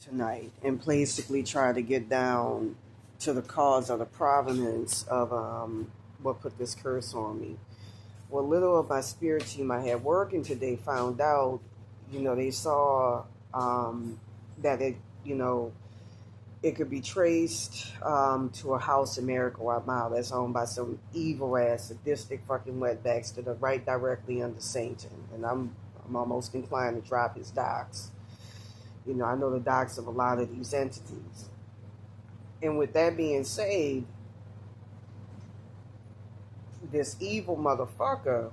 tonight and basically try to get down to the cause or the provenance of what put this curse on me. Well, little of my spirit team I had working today found out, they saw that it could be traced to a house in Miracle Mile that's owned by some evil ass sadistic fucking wetbacks that are right directly under Satan. And I'm almost inclined to drop his docs. I know the docs of a lot of these entities. And with that being said, this evil motherfucker,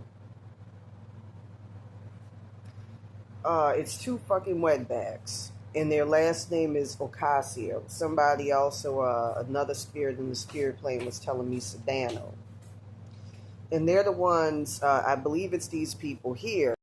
it's two fucking wetbacks. And their last name is Ocasio. Somebody also, another spirit in the spirit plane was telling me Sedano. And they're the ones, I believe it's these people here.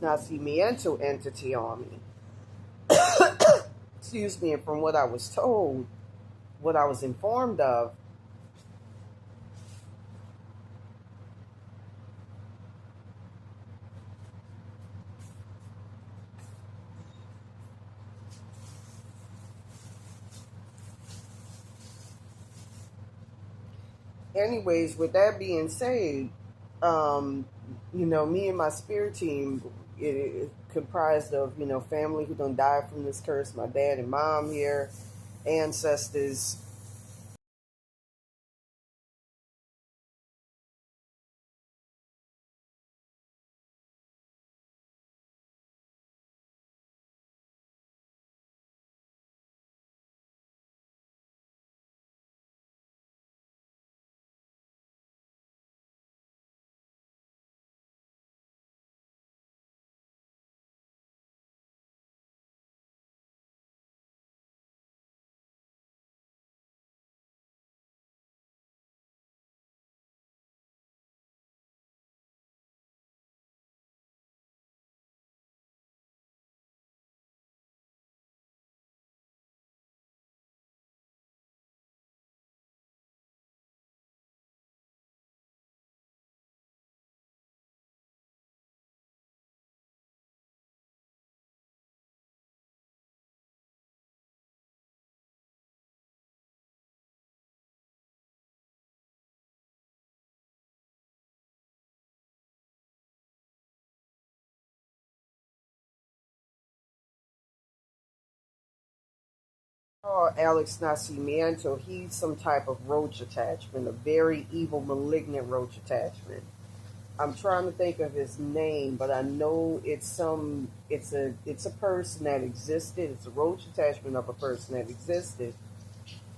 Nacimiento entity on me. Excuse me, and from what I was told, what I was informed of, anyways, with that being said, me and my spirit team, it comprised of, family who done died from this curse, my dad and mom here, ancestors. Alex Nacimento, he's some type of roach attachment, a very evil, malignant roach attachment. I'm trying to think of his name, but I know it's a person that existed. It's a roach attachment of a person that existed.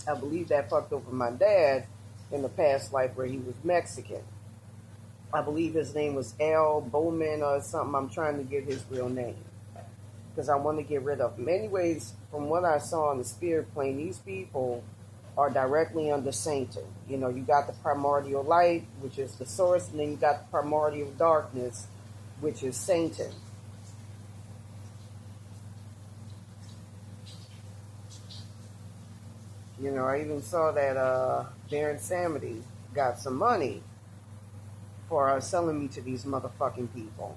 I believe that fucked over my dad in the past life where he was Mexican. I believe his name was Al Bowman or something. I'm trying to get his real name because I want to get rid of him. Anyways, from what I saw on the spirit plane, these people are directly under Satan. You got the primordial light, which is the source, and then you got the primordial darkness, which is Satan. I even saw that Baron Samedi got some money for selling me to these motherfucking people.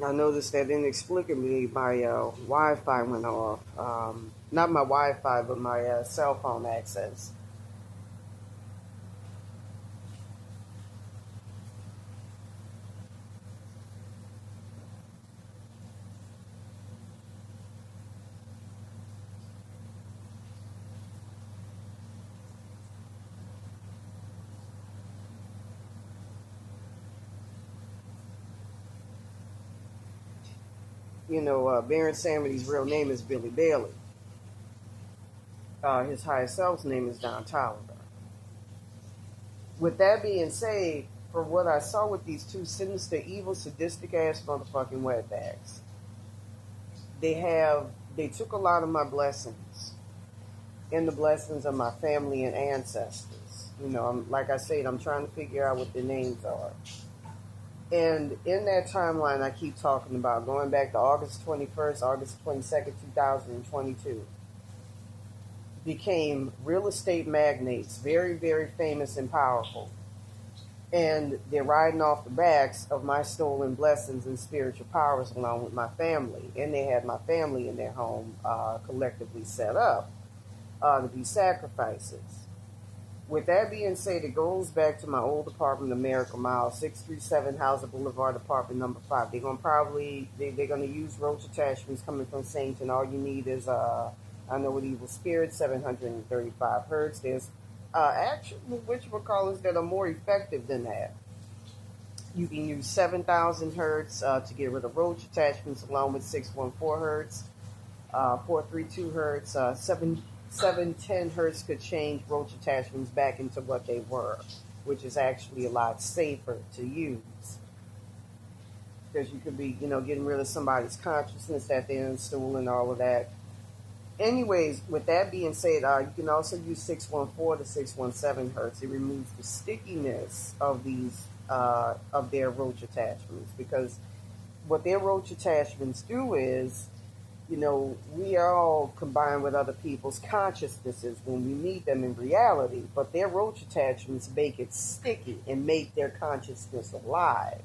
I noticed that inexplicably my Wi-Fi went off. Not my Wi-Fi, but my cell phone access. Baron Samedi's real name is Billy Baille. His higher self's name is Don Tolliver. With that being said, from what I saw with these two sinister, evil, sadistic ass motherfucking wetbacks, they took a lot of my blessings and the blessings of my family and ancestors. Like I said, I'm trying to figure out what their names are. And in that timeline, I keep talking about going back to August 21st, August 22nd, 2022, became real estate magnates, very, very famous and powerful. And they're riding off the backs of my stolen blessings and spiritual powers along with my family. And they had my family in their home collectively set up to be sacrifices. With that being said, it goes back to my old apartment, America Mile, 637 Hauser Boulevard, apartment number 5. They're gonna use roach attachments coming from Saint, and all you need is I know what evil spirit, 735 hertz. There's actually whatchamacallits that are more effective than that. You can use 7,000 hertz to get rid of roach attachments, along with 614 hertz, 432 hertz, 710 hertz could change roach attachments back into what they were, which is actually a lot safer to use. Because you could be, getting rid of somebody's consciousness that they're installing and all of that. Anyways, with that being said, you can also use 614 to 617 hertz. It removes the stickiness of these of their roach attachments, because what their roach attachments do is, we are all combined with other people's consciousnesses when we meet them in reality, but their roach attachments make it sticky and make their consciousness alive.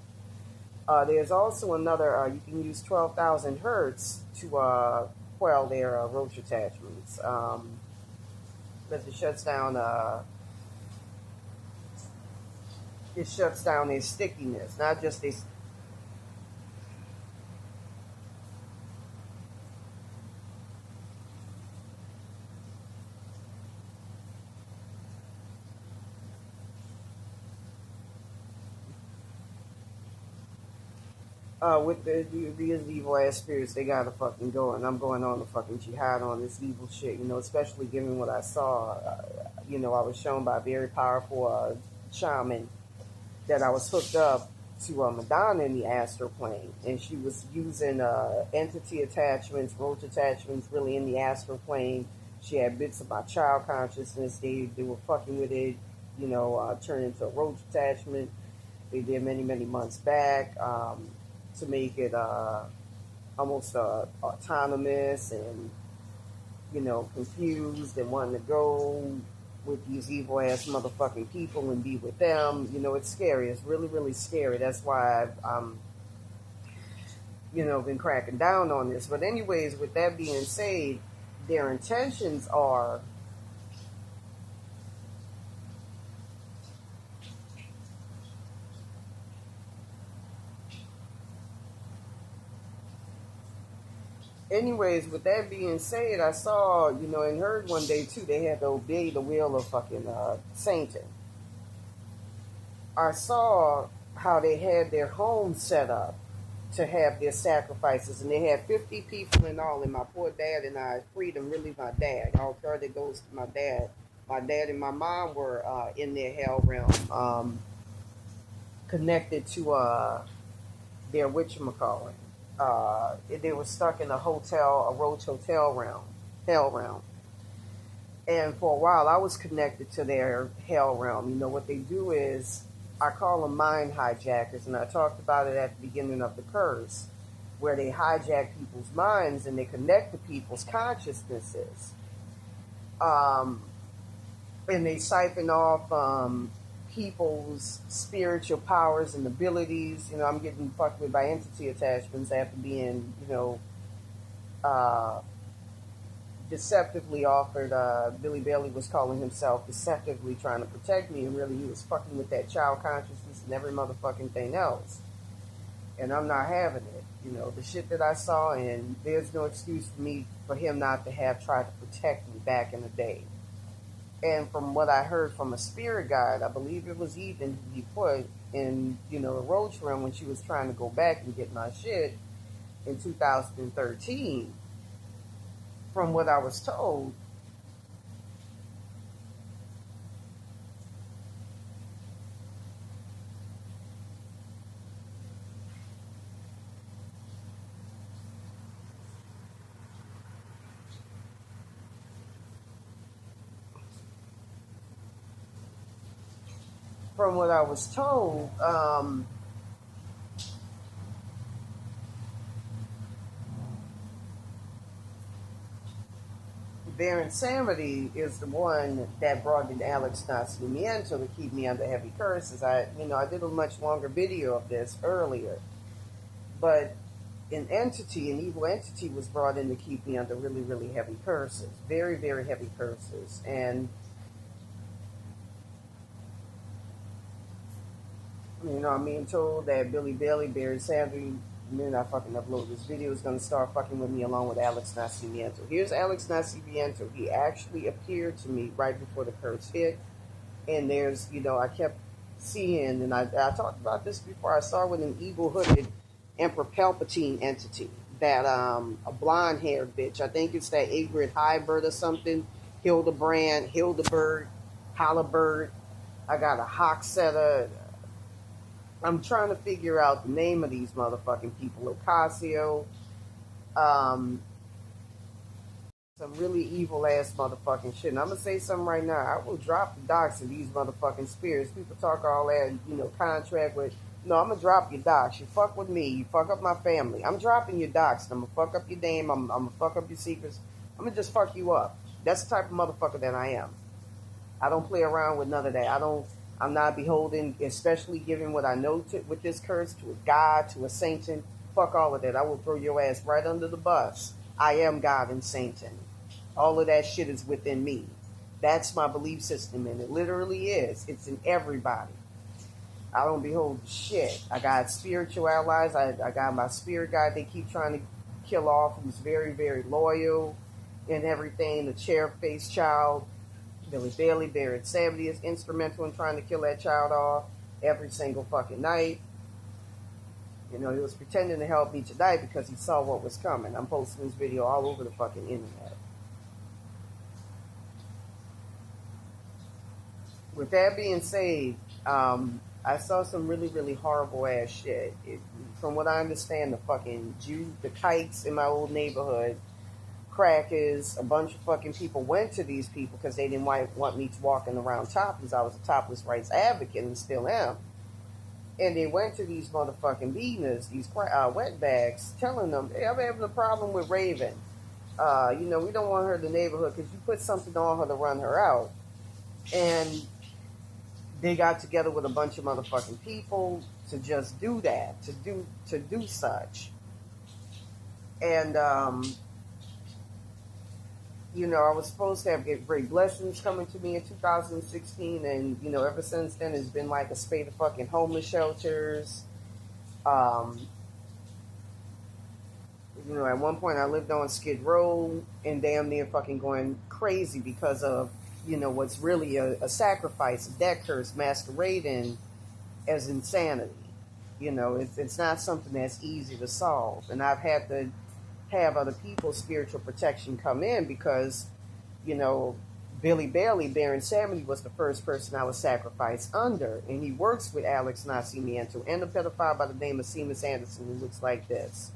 There's also another, you can use 12,000 hertz to quell their roach attachments, because it shuts down their stickiness, not just their. With these evil ass spirits, they gotta fucking go, and I'm going on the fucking jihad on this evil shit, especially given what I saw. I was shown by a very powerful shaman that I was hooked up to Madonna in the astral plane, and she was using entity attachments, roach attachments, really in the astral plane. She had bits of my child consciousness. They were fucking with it, turned into a roach attachment. They did many, many months back. To make it almost autonomous and, confused and wanting to go with these evil ass motherfucking people and be with them. It's scary. It's really, really scary. That's why I've, been cracking down on this. But anyways, with that being said, their intentions are anyways, with that being said, I saw, and heard one day too, they had to obey the will of fucking Satan. I saw how they had their home set up to have their sacrifices, and they had 50 people in all, and my poor dad and I, Freedom, really my dad, all credit goes to my dad. My dad and my mom were in their hell realm, connected to their whatchamacallit. They were stuck in a roach hotel hell realm. And for a while, I was connected to their hell realm. What they do is, I call them mind hijackers, and I talked about it at the beginning of the curse, where they hijack people's minds and they connect to people's consciousnesses. And they siphon off people's spiritual powers and abilities. I'm getting fucked with by entity attachments after being, deceptively offered. Billy Baille was calling himself deceptively trying to protect me, and really he was fucking with that child consciousness and every motherfucking thing else. And I'm not having it. The shit that I saw, and there's no excuse for him not to have tried to protect me back in the day. And from what I heard from a spirit guide, I believe it was Ethan, he put in, the roach room when she was trying to go back and get my shit. in 2013. From what I was told, from what I was told, Baron Samedi is the one that brought in Alex Nacimento to keep me under heavy curses. I did a much longer video of this earlier, but an evil entity was brought in to keep me under really, really heavy curses, very, very heavy curses, and I'm being told that Billy Baille, Baron Samedi, then I fucking upload this video, is going to start fucking with me along with Alex Nacimento. Here's Alex Nacimento. He actually appeared to me right before the curse hit. And there's, I kept seeing, and I talked about this before, I saw with an evil hooded Emperor Palpatine entity. That, a blonde haired bitch. I think it's that Ingrid Hybrid or something. Hildebird, Halliburd. I got a Hocksetter. I'm trying to figure out the name of these motherfucking people. Oroszco. Some really evil ass motherfucking shit. And I'm gonna say something right now. I will drop the docs of these motherfucking spirits. People talk all that, contract with. No, I'm gonna drop your docs. You fuck with me, you fuck up my family. I'm dropping your docs. I'm gonna fuck up your name. I'm gonna fuck up your secrets. I'm gonna just fuck you up. That's the type of motherfucker that I am. I don't play around with none of that. I'm not beholden, especially given what I know with this curse, to a God, to a Satan. Fuck all of that. I will throw your ass right under the bus. I am God and Satan. All of that shit is within me. That's my belief system, and it literally is. It's in everybody. I don't behold shit. I got spiritual allies. I got my spirit guide they keep trying to kill off, who's very, very loyal and everything. The chair-faced child. Billy Baille, Baron Samedi is instrumental in trying to kill that child off every single fucking night. He was pretending to help me tonight because he saw what was coming. I'm posting this video all over the fucking internet. With that being said, I saw some really, really horrible ass shit. From what I understand, the kikes in my old neighborhood, crackers, a bunch of fucking people went to these people because they didn't want me to walking around topless. I was a topless rights advocate and still am. And they went to these motherfucking beaners, these wetbags, telling them, hey, I'm having a problem with Raven. We don't want her in the neighborhood because you put something on her to run her out. And they got together with a bunch of motherfucking people to just do that, to do such. And I was supposed to get great blessings coming to me in 2016, and ever since then it's been like a spate of fucking homeless shelters. At one point I lived on Skid Row and damn near fucking going crazy because of what's really a sacrifice, a death curse masquerading as insanity. It's not something that's easy to solve, and I've had to have other people's spiritual protection come in because, Billy Baille, Baron Samedi, was the first person I was sacrificed under, and he works with Alex Nacimento and a pedophile by the name of Seamus Anderson who looks like this.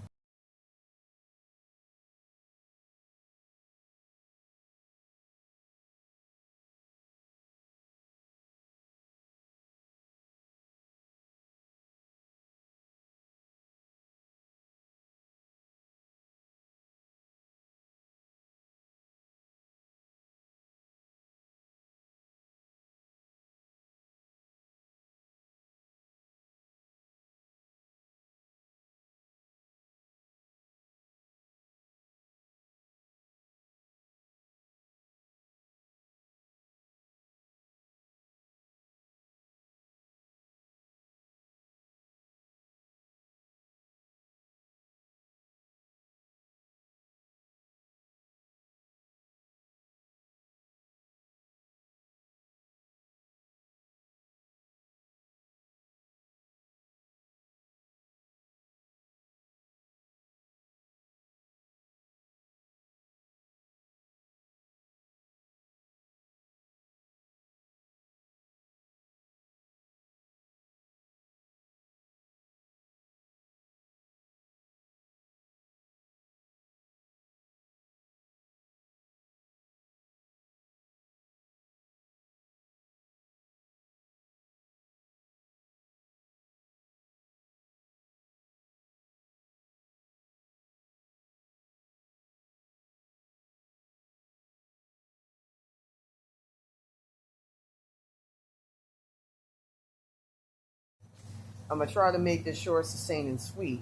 I'm going to try to make this short, succinct, and sweet.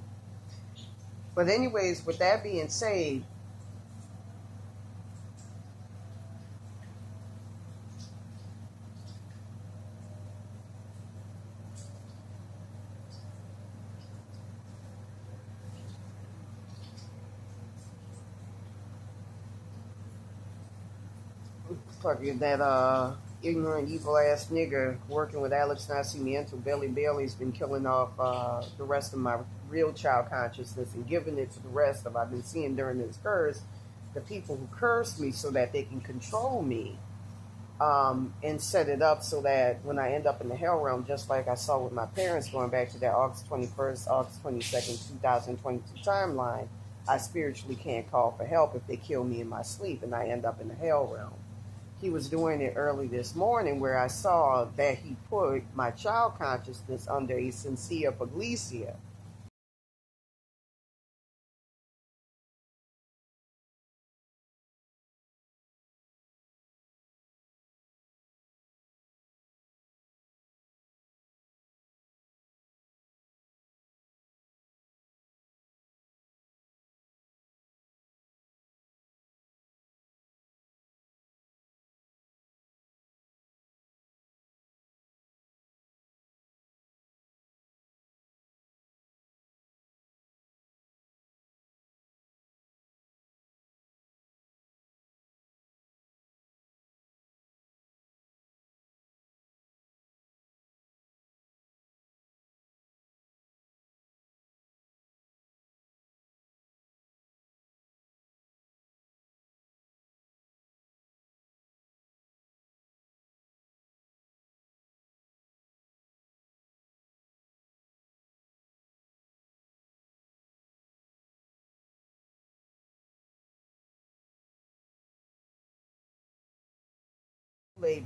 But anyways, with that being said, fucking that ignorant, evil ass nigga working with Alex Nacimento, Billy Baile's been killing off the rest of my real child consciousness and giving it to the rest of I've been seeing during this curse, the people who cursed me so that they can control me, and set it up so that when I end up in the hell realm, just like I saw with my parents going back to that August 21st, August 22nd, 2022 timeline, I spiritually can't call for help if they kill me in my sleep and I end up in the hell realm. He was doing it early this morning where I saw that he put my child consciousness under a sincere puglesia.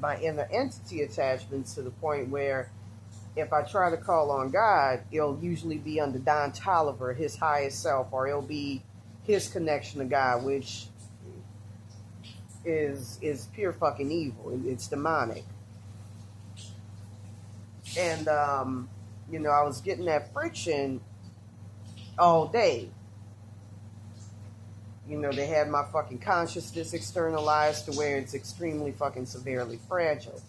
My inner entity attachments to the point where if I try to call on God, it'll usually be under Don Tolliver, his highest self, or it'll be his connection to God, which is pure fucking evil. It's demonic. And I was getting that friction all day. They had my fucking consciousness externalized to where it's extremely fucking severely fragile.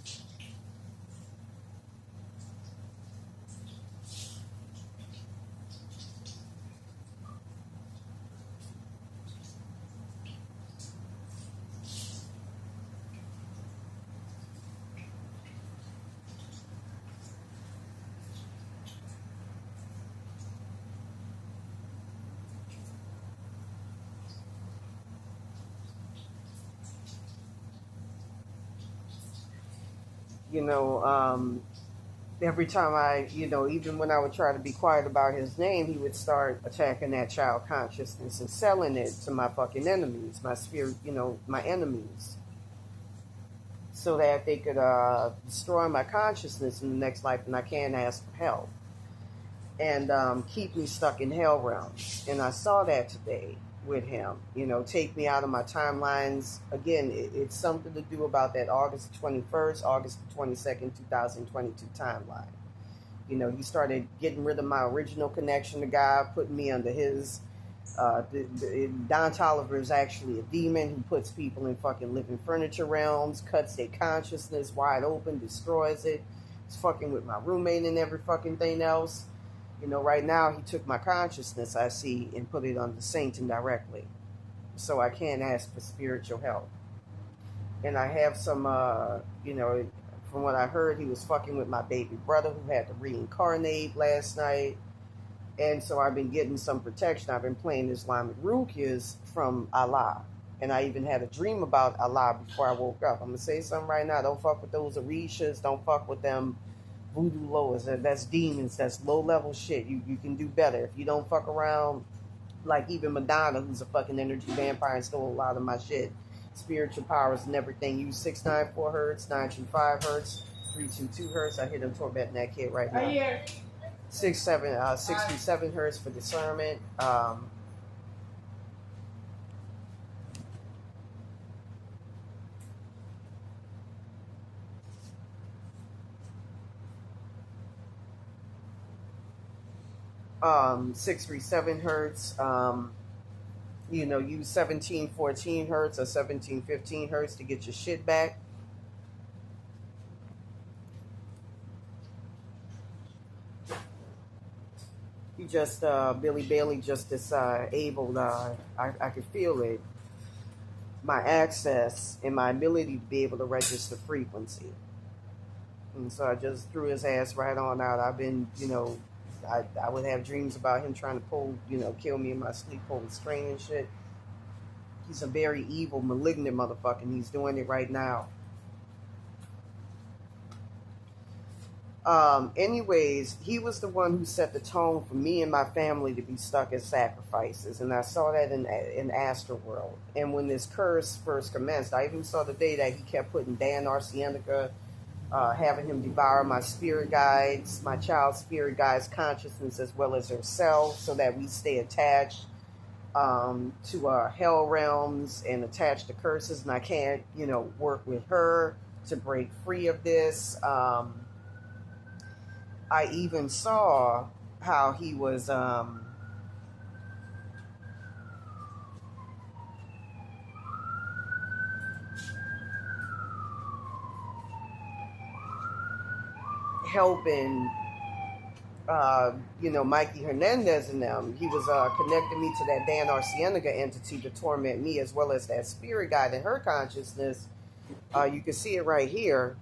Every time even when I would try to be quiet about his name, he would start attacking that child consciousness and selling it to my fucking enemies, my spirit, my enemies, so that they could destroy my consciousness in the next life and I can't ask for help. And keep me stuck in hell realms. And I saw that today with him, take me out of my timelines. Again, it's something to do about that August 21st, August 22nd, 2022 timeline. He started getting rid of my original connection to God, putting me under his, Don Tolliver is actually a demon who puts people in fucking living furniture realms, cuts their consciousness wide open, destroys it. He's fucking with my roommate and every fucking thing else. Right now he took my consciousness, I see, and put it on the Satan directly. So I can't ask for spiritual help. And I have some, from what I heard, he was fucking with my baby brother who had to reincarnate last night. And so I've been getting some protection. I've been playing Islamic ruqyas from Allah. And I even had a dream about Allah before I woke up. I'm going to say something right now. Don't fuck with those Orishas. Don't fuck with them voodoo lowers. That's demons. That's low-level shit. You can do better. If you don't fuck around, like even Madonna, who's a fucking energy vampire and stole a lot of my shit. Spiritual powers and everything. Use 694 hertz, 925 hertz, 322 hertz. I hit a Torbet in that kid right now. 67 hertz for discernment. 637 hertz. Use 1714 hertz or 1715 hertz to get your shit back. He just, Billy Baille just disabled, I could feel it, my access and my ability to be able to register frequency. And so I just threw his ass right on out. I've been, I would have dreams about him trying to kill me in my sleep, pulling string and shit. He's a very evil, malignant motherfucker, and he's doing it right now. Anyways, he was the one who set the tone for me and my family to be stuck as sacrifices, and I saw that in Astroworld. And when this curse first commenced, I even saw the day that he kept putting Dan Arcienega, having him devour my spirit guides, my child's spirit guides' consciousness as well as herself, so that we stay attached to our hell realms and attached to curses, and I can't, work with her to break free of this. I even saw how he was helping Mikey Hernandez and them. He was connecting me to that Dan Arcienega entity to torment me, as well as that spirit guide in her consciousness. You can see it right here.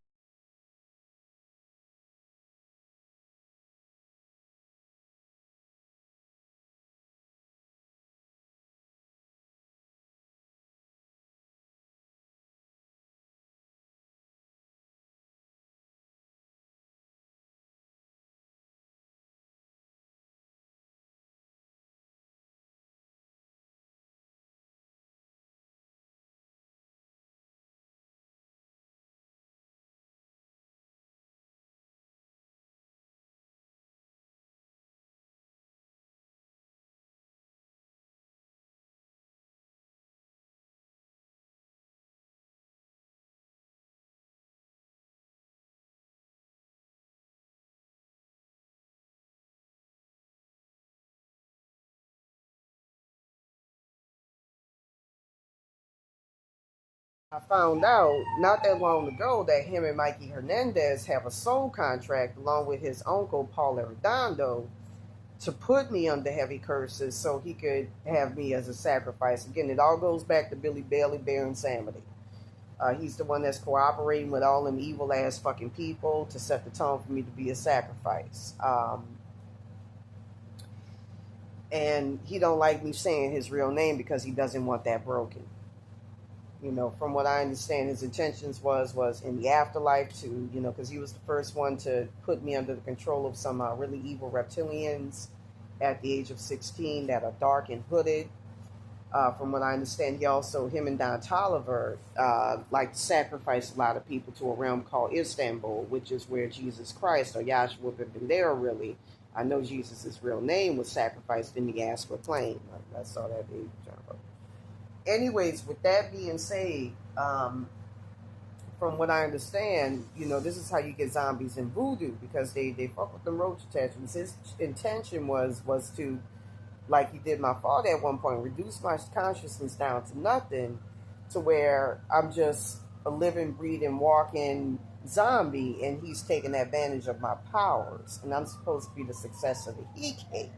I found out not that long ago that him and Mikey Hernandez have a soul contract along with his uncle Paul Arredondo to put me under heavy curses so he could have me as a sacrifice. Again, it all goes back to Billy Baille, Baron Samedi. He's the one that's cooperating with all them evil ass fucking people to set the tone for me to be a sacrifice. And he don't like me saying his real name because he doesn't want that broken. From what I understand, his intentions was in the afterlife to, because he was the first one to put me under the control of some really evil reptilians at the age of 16 that are dark and hooded. From what I understand, him and Don Tolliver, like to sacrifice a lot of people to a realm called Istanbul, which is where Jesus Christ, or Yahshua ben there really, I know Jesus' real name, was sacrificed in the astral plane. I saw that video. Anyways, with that being said, from what I understand, this is how you get zombies in voodoo, because they fuck with them roach attachments. His intention was to, like he did my father at one point, reduce my consciousness down to nothing, to where I'm just a living, breathing, walking zombie, and he's taking advantage of my powers, and I'm supposed to be the successor that he can't.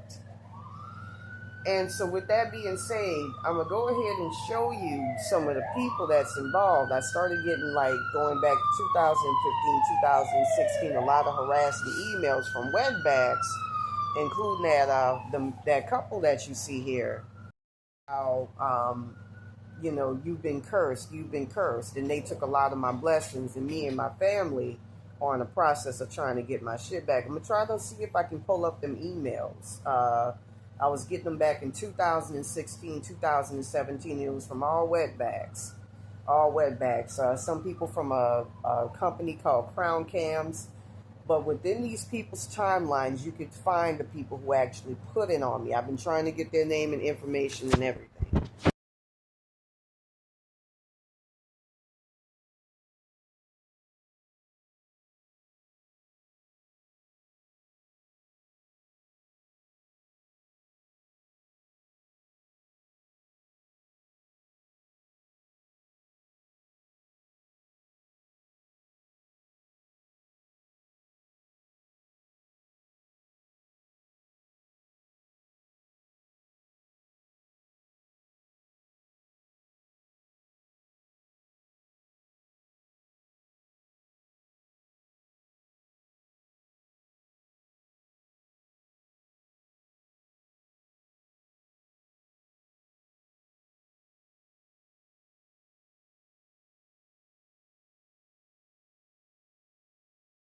And so with that being said, I'm going to go ahead and show you some of the people that's involved. I started getting, going back to 2015, 2016, a lot of harassing emails from wetbacks, including that couple that you see here. How, you've been cursed. And they took a lot of my blessings, and me and my family are in the process of trying to get my shit back. I'm going to try to see if I can pull up them emails. I was getting them back in 2016, 2017. And it was from all wetbacks. Some people from a company called Crown Cams. But within these people's timelines, you could find the people who actually put it on me. I've been trying to get their name and information and everything.